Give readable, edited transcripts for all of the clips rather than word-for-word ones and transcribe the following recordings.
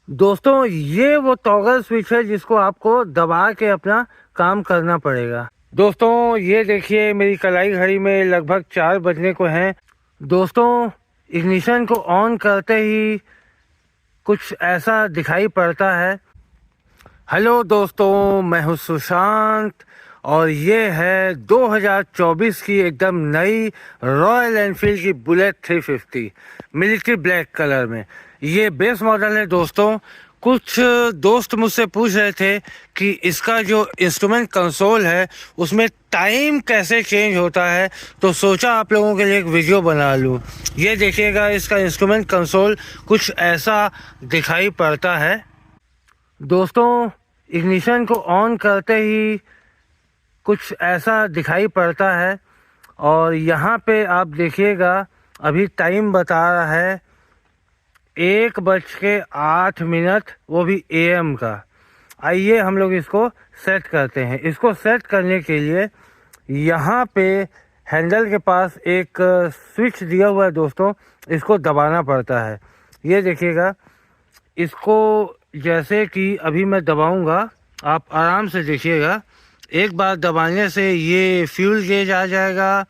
दोस्तों ये वो टॉगल स्विच है जिसको आपको दबा के अपना काम करना पड़ेगा। दोस्तों ये देखिए मेरी कलाई घड़ी में लगभग 4 बजने को हैं। दोस्तों इग्निशन को ऑन करते ही कुछ ऐसा दिखाई पड़ता है। हेलो दोस्तों, मैं हूँ सुशांत और ये है 2024 की एकदम नई रॉयल एनफील्ड की बुलेट 350 मिलिट्री ब्लैक कलर में। ये बेस मॉडल है दोस्तों। कुछ दोस्त मुझसे पूछ रहे थे कि इसका जो इंस्ट्रूमेंट कंसोल है उसमें टाइम कैसे चेंज होता है, तो सोचा आप लोगों के लिए एक वीडियो बना लूँ। ये देखिएगा, इसका इंस्ट्रूमेंट कंसोल कुछ ऐसा दिखाई पड़ता है। दोस्तों इग्निशन को ऑन करते ही कुछ ऐसा दिखाई पड़ता है और यहाँ पे आप देखिएगा अभी टाइम बता रहा है 1:08, वो भी AM का। आइए हम लोग इसको सेट करते हैं। इसको सेट करने के लिए यहाँ पे हैंडल के पास एक स्विच दिया हुआ है दोस्तों, इसको दबाना पड़ता है। ये देखिएगा, इसको जैसे कि अभी मैं दबाऊंगा, आप आराम से देखिएगा। एक बार दबाने से ये फ्यूल गेज आ जाएगा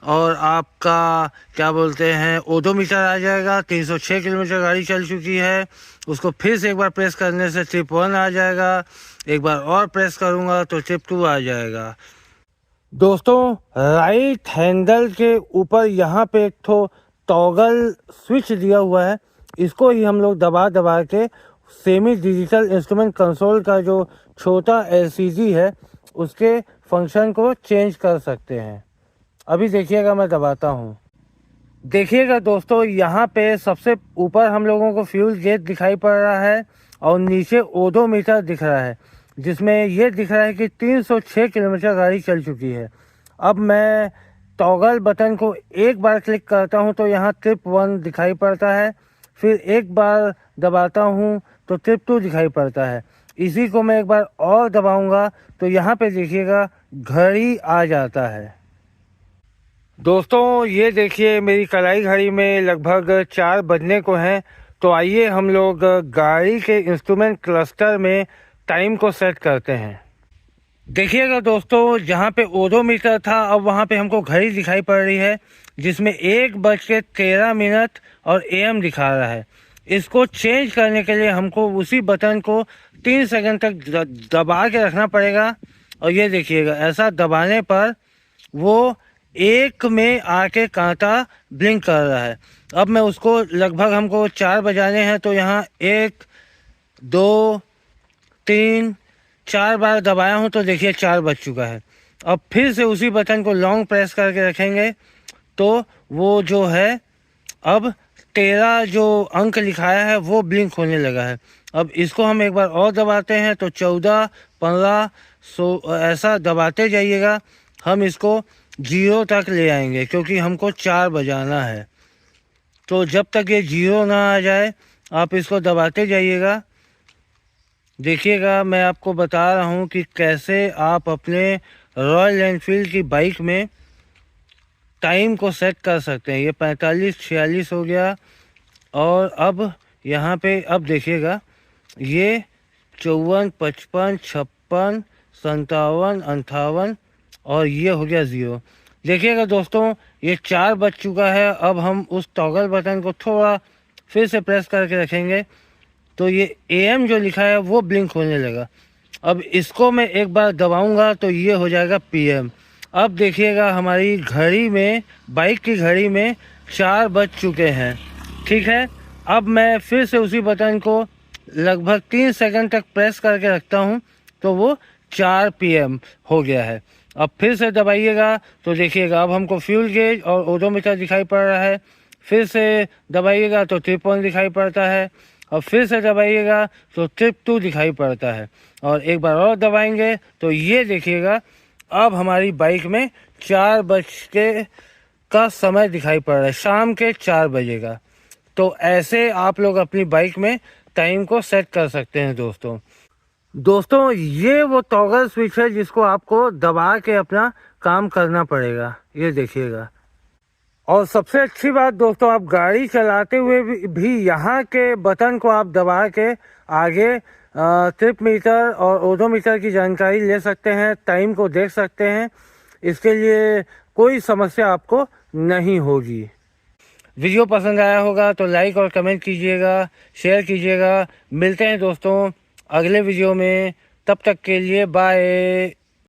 और आपका क्या बोलते हैं ओडोमीटर आ जाएगा। 306 किलोमीटर गाड़ी चल चुकी है। उसको फिर से एक बार प्रेस करने से ट्रिप 1 आ जाएगा। एक बार और प्रेस करूँगा तो ट्रिप 2 आ जाएगा। दोस्तों राइट हैंडल के ऊपर यहाँ पे एक तो टॉगल स्विच दिया हुआ है, इसको ही हम लोग दबा दबा के सेमी डिजिटल इंस्ट्रूमेंट कंसोल का जो छोटा LCD है उसके फंक्शन को चेंज कर सकते हैं। अभी देखिएगा मैं दबाता हूँ। देखिएगा दोस्तों, यहाँ पे सबसे ऊपर हम लोगों को फ्यूल गेज दिखाई पड़ रहा है और नीचे ओडोमीटर दिख रहा है, जिसमें ये दिख रहा है कि 306 किलोमीटर गाड़ी चल चुकी है। अब मैं टॉगल बटन को एक बार क्लिक करता हूँ तो यहाँ ट्रिप 1 दिखाई पड़ता है। फिर एक बार दबाता हूँ तो ट्रिप 2 दिखाई पड़ता है। इसी को मैं एक बार और दबाऊंगा तो यहाँ पे देखिएगा घड़ी आ जाता है। दोस्तों ये देखिए मेरी कलाई घड़ी में लगभग 4 बजने को हैं। तो आइए हम लोग गाड़ी के इंस्ट्रूमेंट क्लस्टर में टाइम को सेट करते हैं। देखिएगा दोस्तों, जहाँ पे ओडोमीटर था अब वहाँ पे हमको घड़ी दिखाई पड़ रही है जिसमें 1:13 और AM दिखा रहा है। इसको चेंज करने के लिए हमको उसी बटन को 3 सेकंड तक दबा के रखना पड़ेगा। और ये देखिएगा, ऐसा दबाने पर वो 1 में आके कांटा ब्लिंक कर रहा है। अब मैं उसको लगभग हमको 4 बजाने हैं तो यहाँ 1 2 3 4 बार दबाया हूँ तो देखिए 4 बज चुका है। अब फिर से उसी बटन को लॉन्ग प्रेस करके रखेंगे तो वो जो है अब 13 जो अंक लिखाया है वो ब्लिंक होने लगा है। अब इसको हम एक बार और दबाते हैं तो 14 15 ऐसा दबाते जाइएगा। हम इसको 0 तक ले आएंगे क्योंकि हमको 4 बजाना है। तो जब तक ये 0 ना आ जाए आप इसको दबाते जाइएगा। देखिएगा, मैं आपको बता रहा हूँ कि कैसे आप अपने रॉयल एनफील्ड की बाइक में टाइम को सेट कर सकते हैं। ये 45-46 हो गया और अब यहाँ पे अब देखिएगा ये 54 55 56 57 58 और ये हो गया 0। देखिएगा दोस्तों, ये 4 बज चुका है। अब हम उस टॉगल बटन को थोड़ा फिर से प्रेस करके रखेंगे तो ये AM जो लिखा है वो ब्लिंक होने लगा। अब इसको मैं एक बार दबाऊंगा तो ये हो जाएगा PM। अब देखिएगा हमारी घड़ी में, बाइक की घड़ी में 4 बज चुके हैं। ठीक है, अब मैं फिर से उसी बटन को लगभग 3 सेकंड तक प्रेस करके रखता हूँ तो वो 4 PM हो गया है। अब फिर से दबाइएगा तो देखिएगा अब हमको फ्यूल गेज और ओडोमीटर दिखाई पड़ रहा है। फिर से दबाइएगा तो ट्रिप 1 दिखाई पड़ता है और फिर से दबाइएगा तो ट्रिप 2 दिखाई पड़ता है। और एक बार और दबाएंगे तो ये देखिएगा अब हमारी बाइक में 4 बज के का समय दिखाई पड़ रहा है, शाम के 4 बजे का। तो ऐसे आप लोग अपनी बाइक में टाइम को सेट कर सकते हैं दोस्तों ये वो टॉगल स्विच है जिसको आपको दबा के अपना काम करना पड़ेगा। ये देखिएगा। और सबसे अच्छी बात दोस्तों, आप गाड़ी चलाते हुए भी यहाँ के बटन को आप दबा के आगे ट्रिप मीटर और ओडोमीटर की जानकारी ले सकते हैं, टाइम को देख सकते हैं। इसके लिए कोई समस्या आपको नहीं होगी। वीडियो पसंद आया होगा तो लाइक और कमेंट कीजिएगा, शेयर कीजिएगा। मिलते हैं दोस्तों अगले वीडियो में, तब तक के लिए बाय।